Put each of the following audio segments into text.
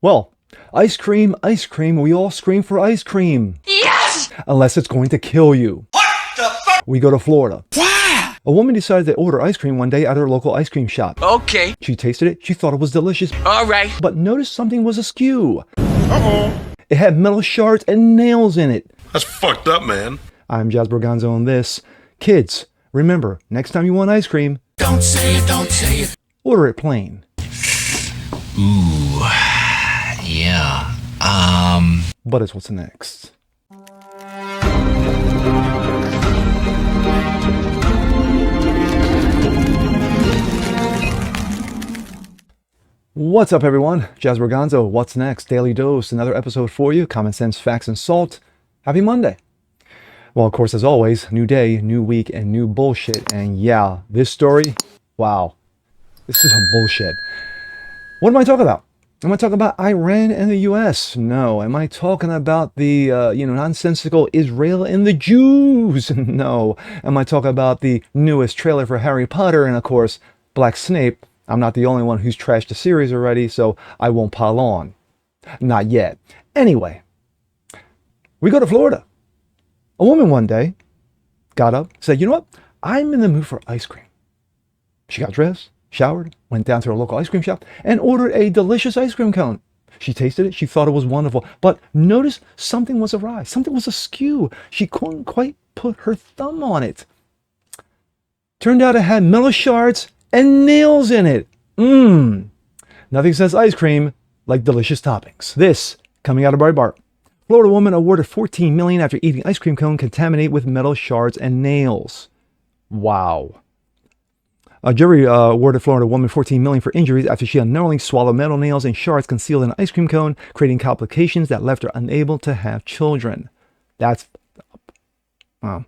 Well, ice cream, we all scream for ice cream. Yes! Unless it's going to kill you. What the fuck? We go to Florida. Wow! A woman decided to order ice cream one day at her local ice cream shop. Okay. She tasted it, she thought it was delicious. Alright. But noticed something was askew. Uh-oh. It had metal shards and nails in it. That's fucked up, man. I'm Jazz Borganzo on this. Kids, remember, next time you want ice cream, Don't say it. order it plain. Ooh. Yeah. But it's what's next. What's up, everyone? Jazz Borganzo, what's next? Daily Dose, another episode for you. Common sense, facts, and salt. Happy Monday. Well, of course, as always, new day, new week, and new bullshit. And yeah, this story, wow, this is some bullshit. What am I talking about? Am I talking about Iran and the U.S.? No. Am I talking about the, nonsensical Israel and the Jews? No. Am I talking about the newest trailer for Harry Potter and, of course, Black Snape? I'm not the only one who's trashed the series already, so I won't pile on. Not yet. Anyway, we go to Florida. A woman one day got up, said, you know what? I'm in the mood for ice cream. She got dressed, showered, went down to her local ice cream shop, and ordered a delicious ice cream cone. She tasted it. She thought it was wonderful. But noticed something was awry. Something was askew. She couldn't quite put her thumb on it. Turned out it had metal shards and nails in it. Nothing says ice cream like delicious toppings. This coming out of Breitbart. Florida woman awarded $14 million after eating ice cream cone contaminated with metal shards and nails. Wow. A jury awarded Florida woman $14 million for injuries after she unknowingly swallowed metal nails and shards concealed in an ice cream cone, creating complications that left her unable to have children. That's wow.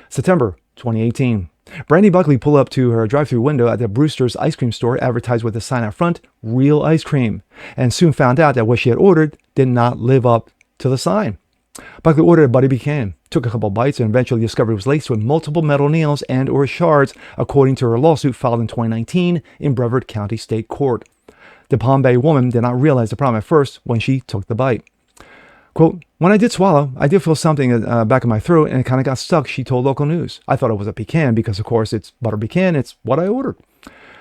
September 2018. Brandy Buckley pulled up to her drive-thru window at the Brewster's ice cream store, advertised with a sign out front, real ice cream, and soon found out that what she had ordered did not live up to the sign. Buckley ordered a Buddy Pecan, took a couple bites, and eventually discovered it was laced with multiple metal nails and or shards, according to her lawsuit filed in 2019 in Brevard County State Court. The Palm Bay woman did not realize the problem at first when she took the bite. Quote, when I did swallow, I did feel something back of my throat and it kind of got stuck, she told local news. I thought it was a pecan because, of course, it's butter pecan. It's what I ordered.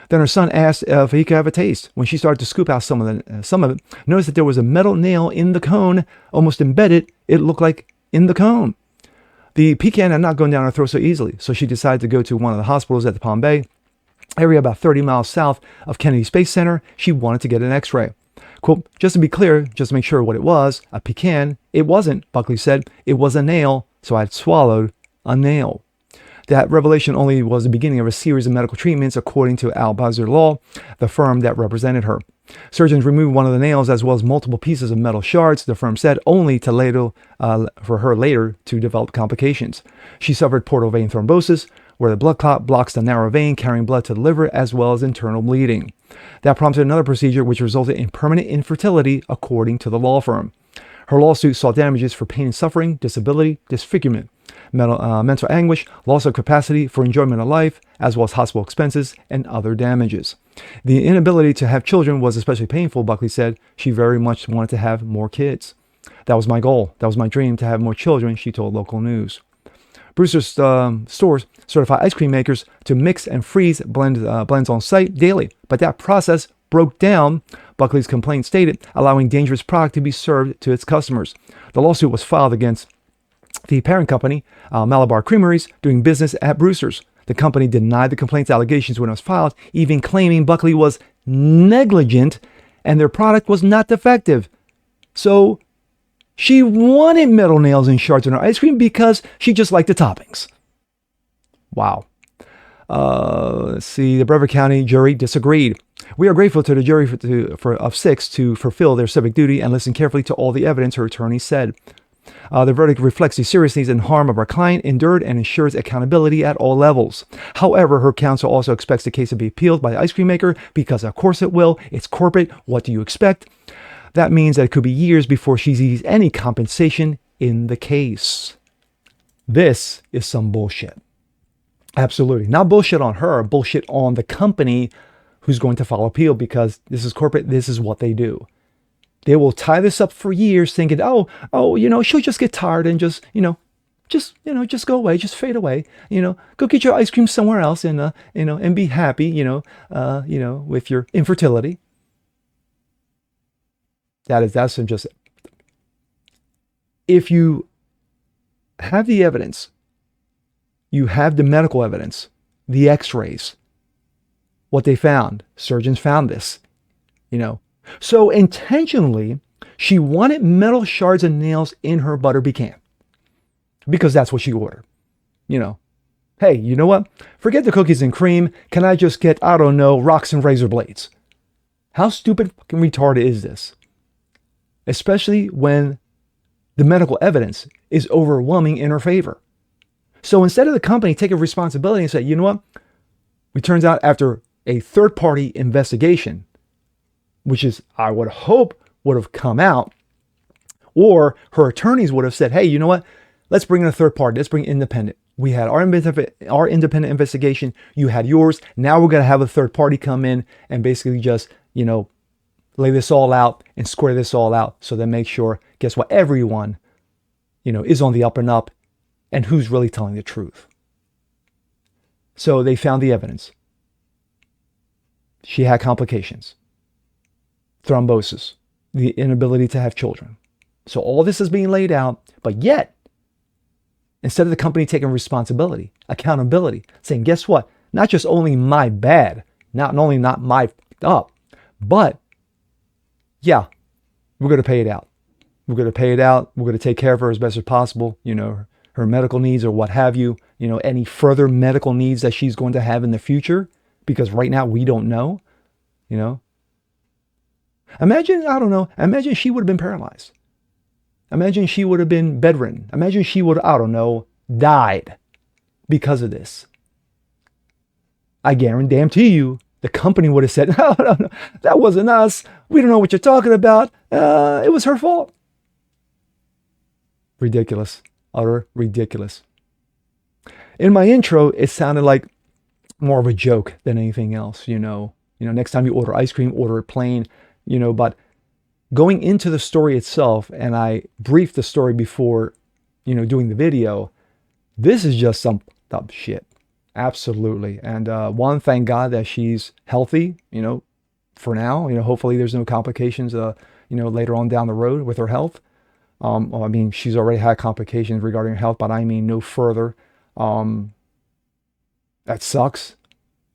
Then her son asked if he could have a taste. When she started to scoop out some of it, noticed that there was a metal nail in the cone, almost embedded, it looked like, in the cone. The pecan had not gone down her throat so easily, so she decided to go to one of the hospitals at the Palm Bay area about 30 miles south of Kennedy Space Center. She wanted to get an x-ray. Quote, just to be clear, just to make sure what it was, a pecan, it wasn't, Buckley said. It was a nail, so I had swallowed a nail. That revelation only was the beginning of a series of medical treatments, according to Al-Bazir Law, the firm that represented her. Surgeons removed one of the nails as well as multiple pieces of metal shards, the firm said, only to for her later to develop complications. She suffered portal vein thrombosis, where the blood clot blocks the narrow vein carrying blood to the liver, as well as internal bleeding. That prompted another procedure which resulted in permanent infertility, according to the law firm. Her lawsuit sought damages for pain and suffering, disability, disfigurement, mental anguish, loss of capacity for enjoyment of life, as well as hospital expenses and other damages. The inability to have children was especially painful, Buckley said. She very much wanted to have more kids. That was my goal. That was my dream, to have more children, she told local news. Brewster's stores certify ice cream makers to mix and freeze blends on site daily, but that process broke down, Buckley's complaint stated, allowing dangerous product to be served to its customers. The lawsuit was filed against the parent company, Malabar Creameries, doing business at Brewster's. The company denied the complaint's allegations when it was filed, even claiming Buckley was negligent and their product was not defective. So she wanted metal nails and shards in her ice cream because she just liked the toppings. Wow. Let's see. The Brevard County jury disagreed. We are grateful to the jury of 6 to fulfill their civic duty and listen carefully to all the evidence, her attorney said. The verdict reflects the seriousness and harm of our client endured and ensures accountability at all levels. However, her counsel also expects the case to be appealed by the ice cream maker because, of course, it will. It's corporate. What do you expect? That means that it could be years before she sees any compensation in the case. This is some bullshit. Absolutely. Not bullshit on her, bullshit on the company who's going to file appeal, because this is corporate. This is what they do. They will tie this up for years thinking, she'll just get tired and just go away, just fade away, go get your ice cream somewhere else and be happy, with your infertility. That's just, if you have the evidence, you have the medical evidence, the x-rays, what they found, surgeons found this, So intentionally, she wanted metal shards and nails in her butter pecan because that's what she ordered. Hey, you know what? Forget the cookies and cream. Can I just get, I don't know, rocks and razor blades? How stupid fucking retarded is this? Especially when the medical evidence is overwhelming in her favor. So instead of the company taking responsibility and say, you know what? It turns out after a third-party investigation, which is, I would hope, would have come out, or her attorneys would have said, hey, you know what? Let's bring in a third party. Let's bring independent. We had our independent investigation. You had yours. Now we're going to have a third party come in and basically just, lay this all out and square this all out. So then make sure, guess what? Everyone, is on the up and up and who's really telling the truth. So they found the evidence. She had complications, thrombosis, the inability to have children. So all this is being laid out, but yet, instead of the company taking responsibility, accountability, saying, guess what? Not just only my bad, not only not my up, but yeah, we're going to pay it out. We're going to pay it out. We're going to take care of her as best as possible, her medical needs or what have you, any further medical needs that she's going to have in the future, because right now we don't know, Imagine she would have been paralyzed. Imagine she would have been bedridden. Imagine she would, died because of this. I guarantee you, the company would have said, no, that wasn't us. We don't know what you're talking about. It was her fault. Ridiculous. Utter ridiculous. In my intro, it sounded like more of a joke than anything else, next time you order ice cream, order it plain, but going into the story itself, and I briefed the story before, doing the video, this is just some dumb shit. Absolutely. And one, thank God that she's healthy, for now. Hopefully there's no complications, later on down the road with her health. She's already had complications regarding her health, but I mean no further. That sucks.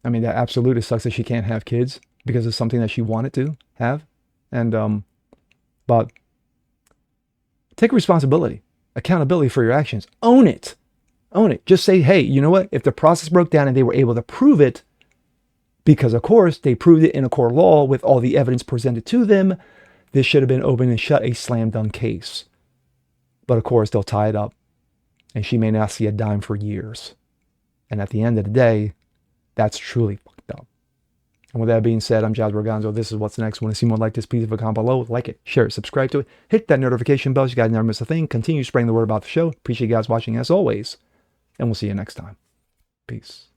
That absolutely sucks that she can't have kids because it's something that she wanted to have. And, but take responsibility, accountability for your actions. Own it. Own it. Just say, hey, you know what? If the process broke down and they were able to prove it, because of course they proved it in a court of law with all the evidence presented to them, this should have been open and shut, a slam dunk case. But of course they'll tie it up and she may not see a dime for years. And at the end of the day, that's truly fucked up. And with that being said, I'm Jazz Borganzo. This is What's Next. Want to see more like this? Please leave a comment below. Like it, share it, subscribe to it. Hit that notification bell so you guys never miss a thing. Continue spreading the word about the show. Appreciate you guys watching as always. And we'll see you next time. Peace.